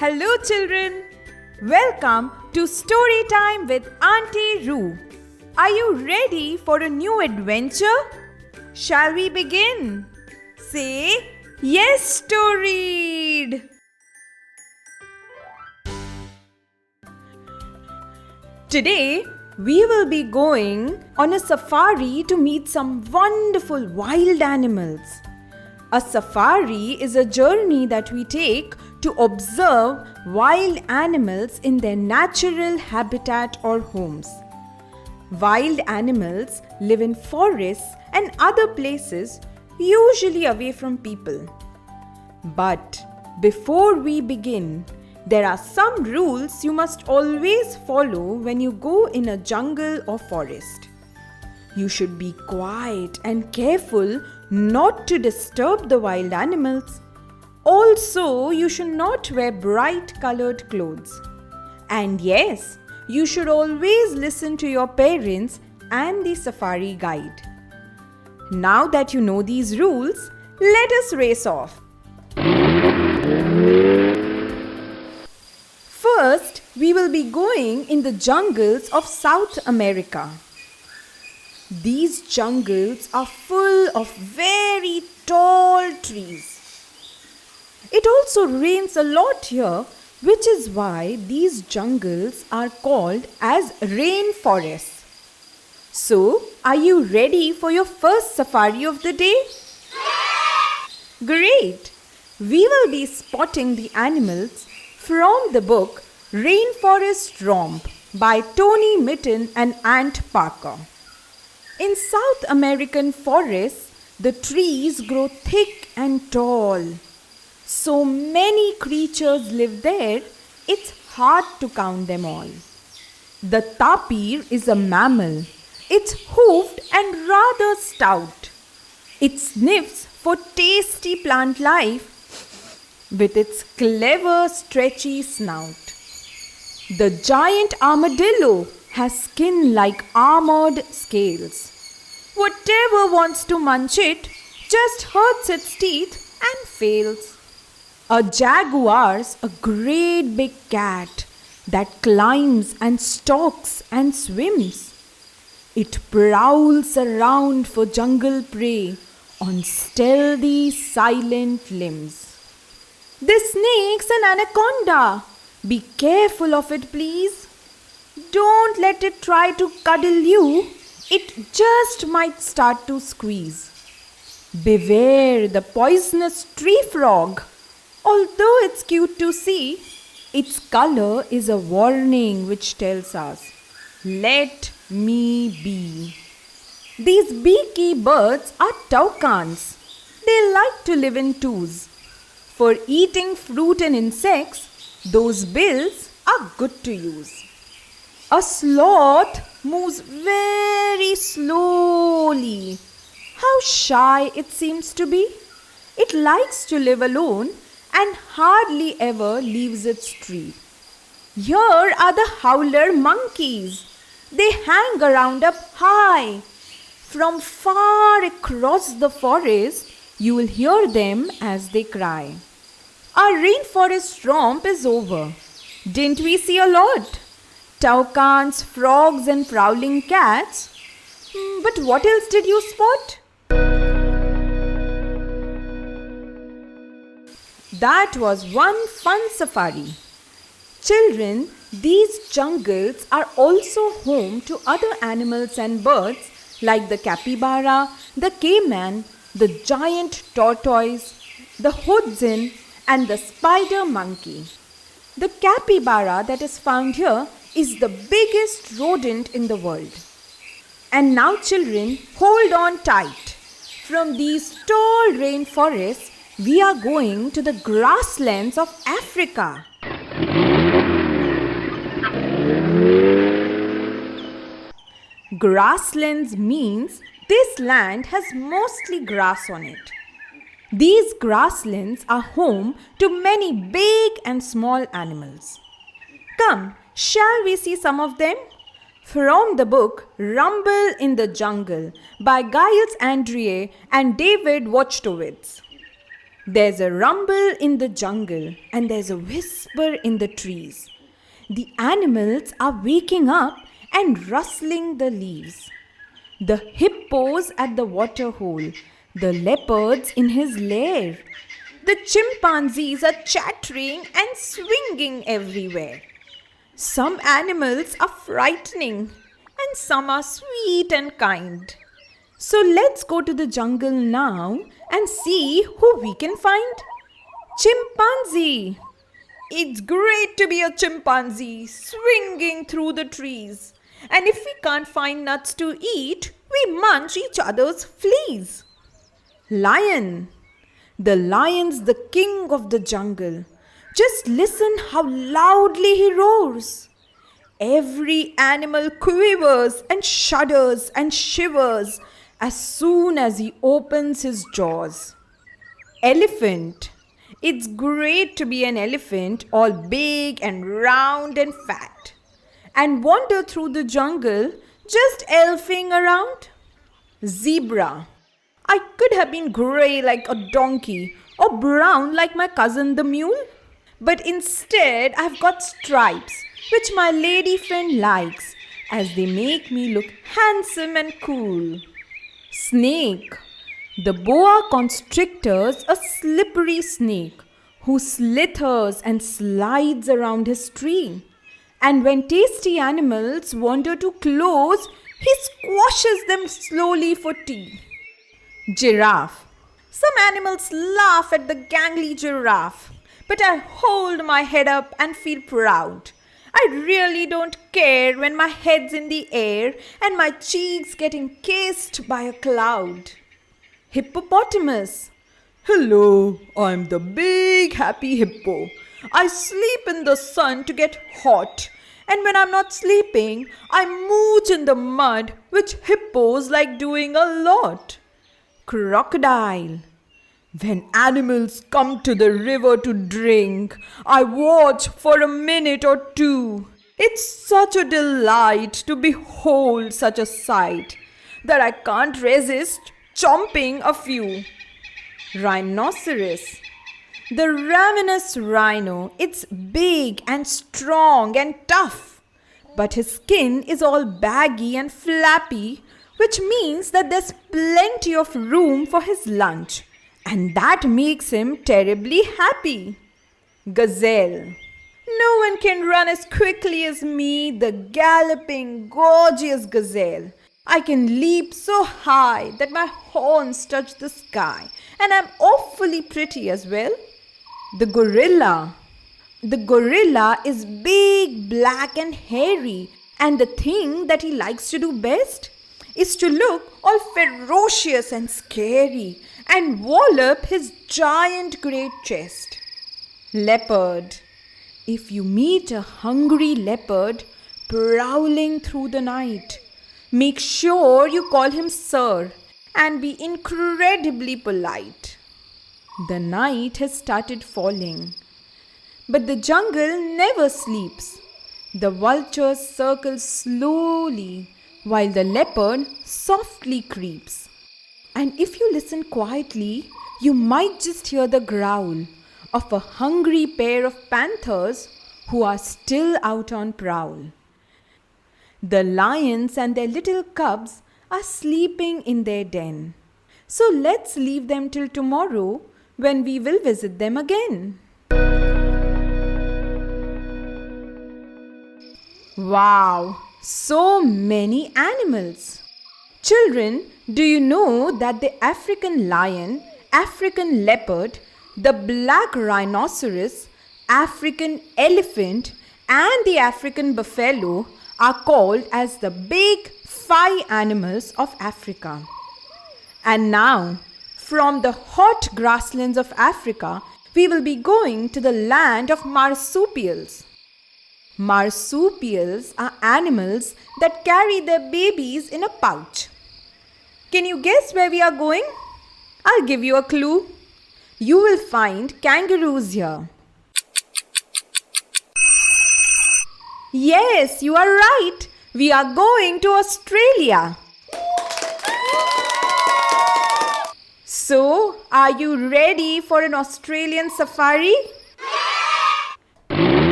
Hello children, welcome to Story Time with Auntie Roo. Are you ready for a new adventure? Shall we begin? Say yes to read. Today we will be going on a safari to meet some wonderful wild animals. A safari is a journey that we take to observe wild animals in their natural habitat or homes. Wild animals live in forests and other places, usually away from people. But before we begin, there are some rules you must always follow when you go in a jungle or forest. You should be quiet and careful not to disturb the wild animals. Also, you should not wear bright colored clothes. And yes, you should always listen to your parents and the safari guide. Now that you know these rules, let us race off. First, we will be going in the jungles of South America. These jungles are full of very tall trees. It also rains a lot here, which is why these jungles are called as rainforests. So, are you ready for your first safari of the day? Great! We will be spotting the animals from the book Rainforest Romp by Tony Mitton and Ant Parker. In South American forests, the trees grow thick and tall. So many creatures live there, it's hard to count them all. The tapir is a mammal. It's hoofed and rather stout. It sniffs for tasty plant life with its clever stretchy snout. The giant armadillo has skin like armored scales. Whatever wants to munch it just hurts its teeth and fails. A jaguar's a great big cat that climbs and stalks and swims. It prowls around for jungle prey on stealthy, silent limbs. The snake's an anaconda. Be careful of it, please. Don't let it try to cuddle you. It just might start to squeeze. Beware the poisonous tree frog. Although it's cute to see, its color is a warning which tells us, let me be. These beaky birds are toucans. They like to live in twos. For eating fruit and insects, those bills are good to use. A sloth moves very slowly. How shy it seems to be. It likes to live alone and hardly ever leaves its tree. Here are the howler monkeys. They hang around up high. From far across the forest, you will hear them as they cry. Our rainforest romp is over. Didn't we see a lot? Toucans, frogs and prowling cats. But what else did you spot? That was one fun safari. Children, these jungles are also home to other animals and birds like the capybara, the caiman, the giant tortoise, the hodzin, and the spider monkey. The capybara that is found here is the biggest rodent in the world. And now children, hold on tight. From these tall rainforests, we are going to the grasslands of Africa. Grasslands means this land has mostly grass on it. These grasslands are home to many big and small animals. Come, shall we see some of them? From the book Rumble in the Jungle by Giles Andreae and David Wojtowicz. There's a rumble in the jungle and there's a whisper in the trees. The animals are waking up and rustling the leaves. The hippos at the water hole, the leopards in his lair. The chimpanzees are chattering and swinging everywhere. Some animals are frightening and some are sweet and kind. So let's go to the jungle now and see who we can find. Chimpanzee! It's great to be a chimpanzee swinging through the trees. And if we can't find nuts to eat, we munch each other's fleas. Lion! The lion's the king of the jungle. Just listen how loudly he roars. Every animal quivers and shudders and shivers as soon as he opens his jaws. Elephant. It's great to be an elephant, all big and round and fat, and wander through the jungle just elfing around. Zebra. I could have been grey like a donkey or brown like my cousin the mule, but instead I've got stripes, which my lady friend likes, as they make me look handsome and cool. Snake. The boa constrictor's a slippery snake who slithers and slides around his tree. And when tasty animals wander too close, he squashes them slowly for tea. Giraffe. Some animals laugh at the gangly giraffe, but I hold my head up and feel proud. I really don't care when my head's in the air and my cheeks get encased by a cloud. Hippopotamus. Hello, I'm the big happy hippo. I sleep in the sun to get hot, and when I'm not sleeping, I mooch in the mud, which hippos like doing a lot. Crocodile. When animals come to the river to drink, I watch for a minute or two. It's such a delight to behold such a sight that I can't resist chomping a few. Rhinoceros. The ravenous rhino, it's big and strong and tough, but his skin is all baggy and flappy, which means that there's plenty of room for his lunch, and that makes him terribly happy. Gazelle. No one can run as quickly as me, the galloping, gorgeous gazelle. I can leap so high that my horns touch the sky, and I'm awfully pretty as well. The gorilla. The gorilla is big, black and hairy, and the thing that he likes to do best is to look all ferocious and scary and wallop his giant great chest. Leopard. If you meet a hungry leopard prowling through the night, make sure you call him sir and be incredibly polite. The night has started falling, but the jungle never sleeps. The vultures circle slowly while the leopard softly creeps. And if you listen quietly, you might just hear the growl of a hungry pair of panthers who are still out on prowl. The lions and their little cubs are sleeping in their den. So let's leave them till tomorrow when we will visit them again. Wow, so many animals. Children, do you know that the African lion, African leopard, the black rhinoceros, African elephant, and the African buffalo are called as the big five animals of Africa? And now, from the hot grasslands of Africa, we will be going to the land of marsupials. Marsupials are animals that carry their babies in a pouch. Can you guess where we are going? I'll give you a clue. You will find kangaroos here. Yes, you are right. We are going to Australia. So, are you ready for an Australian safari?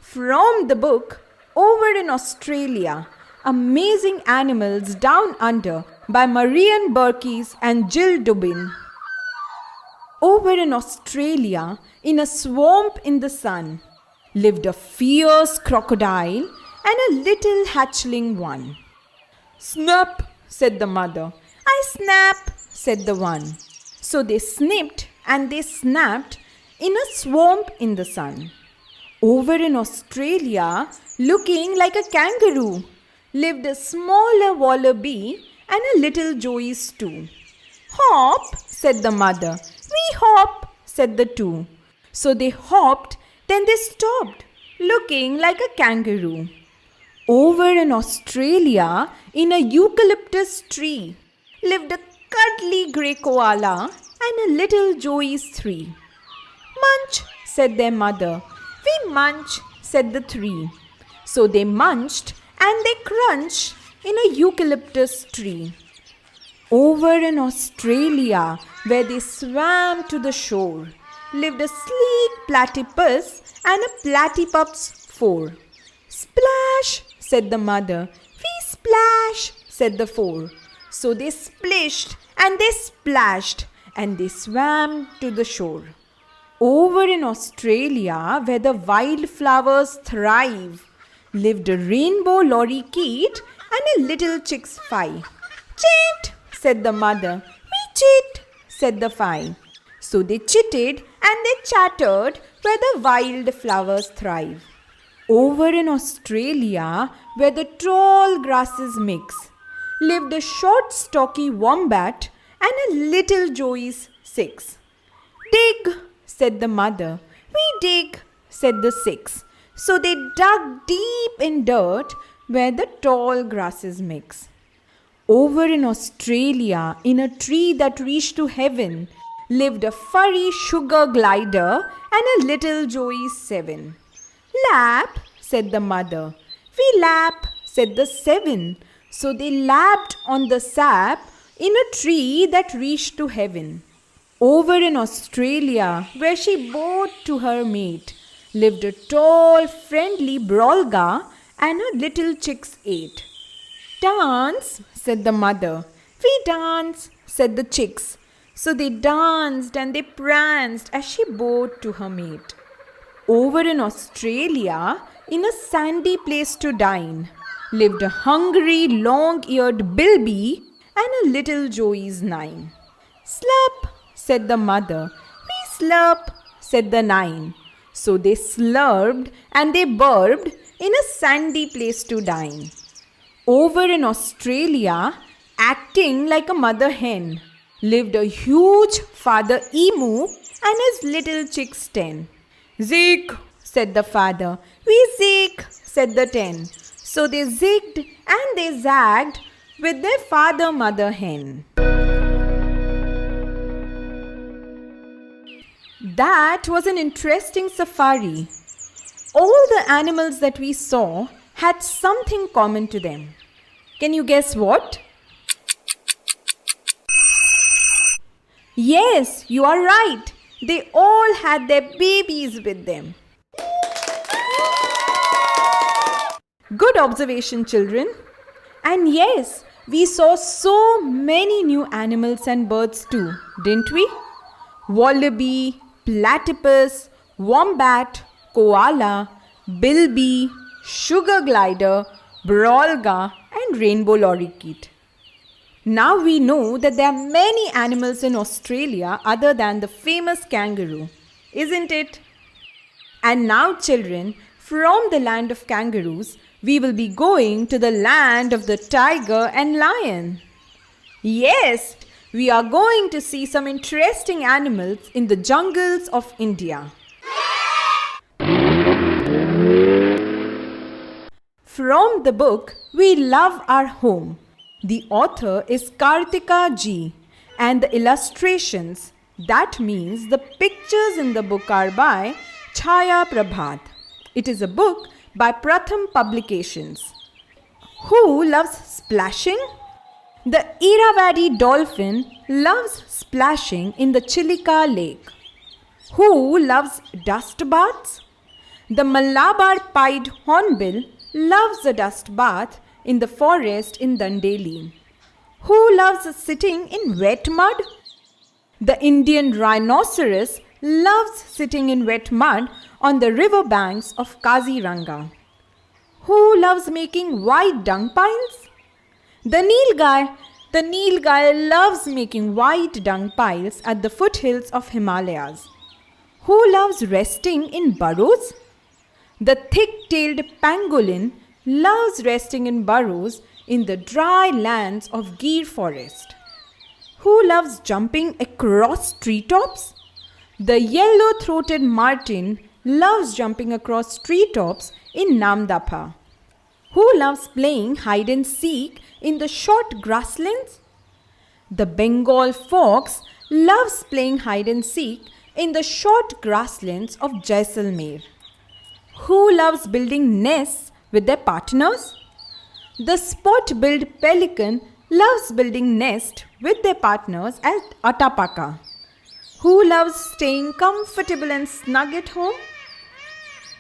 From the book Over in Australia, Amazing Animals Down Under by Marian Burkes and Jill Dubin. Over in Australia, in a swamp in the sun, lived a fierce crocodile and a little hatchling one. "Snap," said the mother. "I snap," said the one. So they snipped and they snapped in a swamp in the sun. Over in Australia, looking like a kangaroo, lived a smaller wallaby and a little joey's too. "Hop," said the mother. "We hop," said the two. So they hopped, then they stopped, looking like a kangaroo. Over in Australia, in a eucalyptus tree, lived a cuddly grey koala and a little joey's three. "Munch," said their mother. "We munch," said the three. So they munched and they crunched in a eucalyptus tree. Over in Australia, where they swam to the shore, lived a sleek platypus and a platypus four. "Splash," said the mother. "We splash," said the four. So they splished and they splashed and they swam to the shore. Over in Australia, where the wildflowers thrive, lived a rainbow lorikeet and a little chicks five. "Chit," said the mother. "We chit," said the five. So they chitted and they chattered where the wildflowers thrive. Over in Australia, where the tall grasses mix, lived a short stocky wombat and a little joey's six. "Dig," said the mother. "We dig," said the six. So they dug deep in dirt where the tall grasses mix. Over in Australia, in a tree that reached to heaven, lived a furry sugar glider and a little joey's seven. "Lap," said the mother. "We lap," said the seven. So they lapped on the sap in a tree that reached to heaven. Over in Australia, where she bowed to her mate, lived a tall, friendly brolga and a little chicks eight. "Dance," said the mother. "We dance," said the chicks. So they danced and they pranced as she bowed to her mate. Over in Australia, in a sandy place to dine, lived a hungry, long-eared bilby and a little joey's nine. "Slurp," said the mother. "We slurp," said the nine. So they slurped and they burped in a sandy place to dine. Over in Australia, acting like a mother hen, lived a huge father emu and his little chicks 10. "Zig," said the father. "We zig," said the 10. So they zigged and they zagged with their father-mother hen. That was an interesting safari. All the animals that we saw had something common to them. Can you guess what? Yes, you are right. They all had their babies with them. Good observation, children. And yes, we saw so many new animals and birds too, didn't we? Wallaby, platypus, wombat, koala, bilby, sugar glider, brolga, and rainbow lorikeet. Now we know that there are many animals in Australia other than the famous kangaroo, isn't it? And now, children, from the land of kangaroos, we will be going to the land of the tiger and lion. Yes, we are going to see some interesting animals in the jungles of India. From the book We Love Our Home. The author is Kartika G. And the illustrations, that means the pictures in the book, are by Chaya Prabhat. It is a book by Pratham Publications. Who loves splashing? The Irrawaddy dolphin loves splashing in the Chilika lake. Who loves dust baths? The Malabar pied hornbill loves a dust bath in the forest in Dandeli. Who loves sitting in wet mud? The Indian rhinoceros loves sitting in wet mud on the river banks of Kaziranga. Who loves making white dung piles? The Nilgai loves making white dung piles at the foothills of Himalayas. Who loves resting in burrows? The thick-tailed pangolin loves resting in burrows in the dry lands of Gir forest. Who loves jumping across treetops? The yellow-throated martin loves jumping across treetops in Namdapha. Who loves playing hide and seek in the short grasslands? The Bengal fox loves playing hide and seek in the short grasslands of Jaisalmer. Who loves building nests with their partners? The spot-billed pelican loves building nests with their partners at Atapaka. Who loves staying comfortable and snug at home?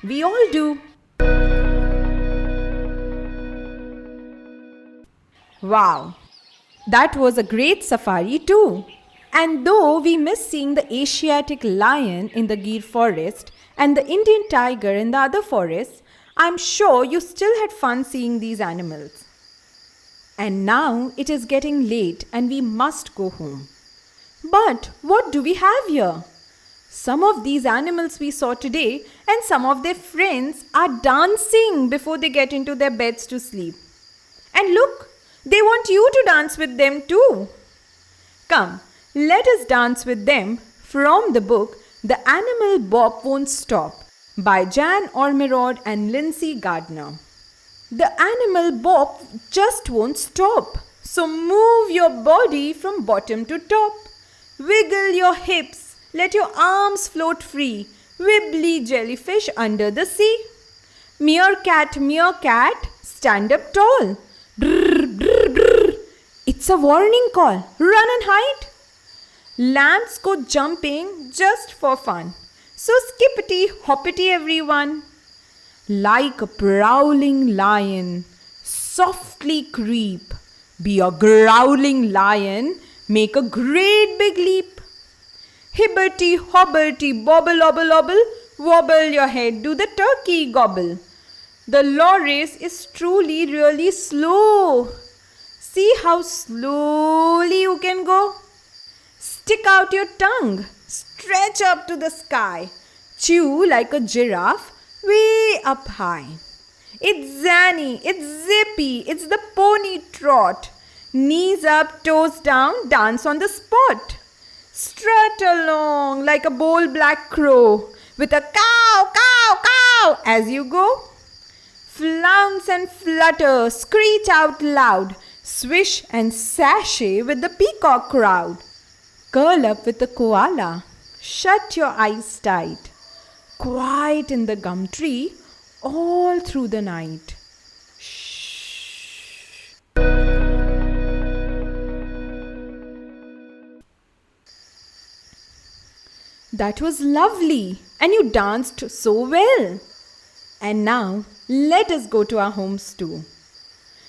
We all do. Wow, that was a great safari too. And though we miss seeing the Asiatic lion in the Gir forest and the Indian tiger in the other forests, I'm sure you still had fun seeing these animals. And now it is getting late and we must go home. But what do we have here? Some of these animals we saw today and some of their friends are dancing before they get into their beds to sleep. And look, they want you to dance with them too. Come, let us dance with them from the book The Animal Bop Won't Stop by Jan Ormerod and Lindsay Gardner. The animal bop just won't stop. So move your body from bottom to top. Wiggle your hips. Let your arms float free. Wibbly jellyfish under the sea. Meerkat, stand up tall. Brr, brr, brr. It's a warning call. Run and hide. Lambs go jumping just for fun. So skippity hoppity everyone. Like a prowling lion, softly creep. Be a growling lion, make a great big leap. Hibberty hobberty bobble obble obble, wobble your head, do the turkey gobble. The loris is truly really slow. See how slowly you can go. Stick out your tongue, stretch up to the sky, chew like a giraffe way up high. It's Zanny, it's Zippy, it's the pony trot. Knees up, toes down, dance on the spot. Strut along like a bold black crow with a cow, cow, cow as you go. Flounce and flutter, screech out loud, swish and sashay with the peacock crowd. Curl up with the koala, shut your eyes tight. Quiet in the gum tree all through the night. Shh. That was lovely and you danced so well. And now let us go to our homes too.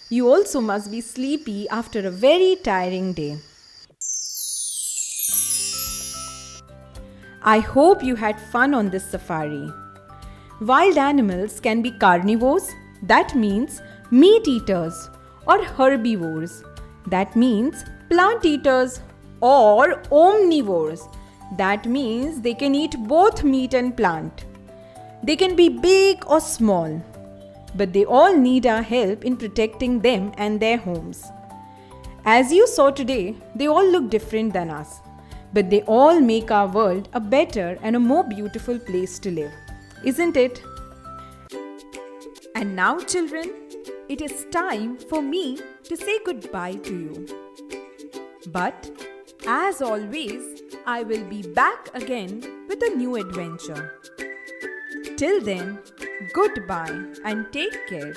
You also must be sleepy after a very tiring day. I hope you had fun on this safari. Wild animals can be carnivores, that means meat eaters, or herbivores, that means plant eaters, or omnivores, that means they can eat both meat and plant. They can be big or small, but they all need our help in protecting them and their homes. As you saw today, they all look different than us. But they all make our world a better and a more beautiful place to live. Isn't it? And now, children, it is time for me to say goodbye to you. But, as always, I will be back again with a new adventure. Till then, goodbye and take care.